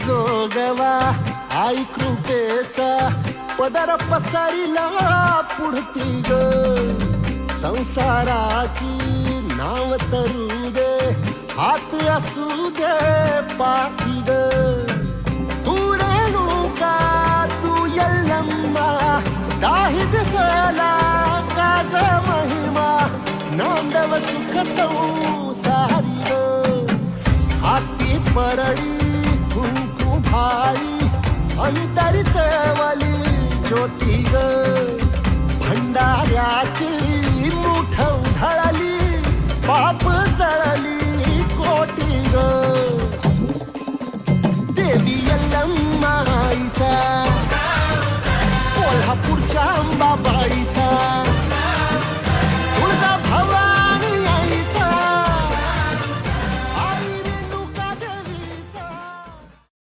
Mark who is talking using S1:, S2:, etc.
S1: जोगवा आई कृपेचा पदर पसरिला पुढती ग संसाराची नाव तरू दे हात असू दे पाठी ग तू रेणुका तू यल्लम्मा काही दिसला काज महिमा नांदव सुख संसारी ग हाती परळी कुंकू भाई अंतरितवली ज्योती ग भंडाऱ्याची मुठ उधळली पाप जळली कोटी ग देवी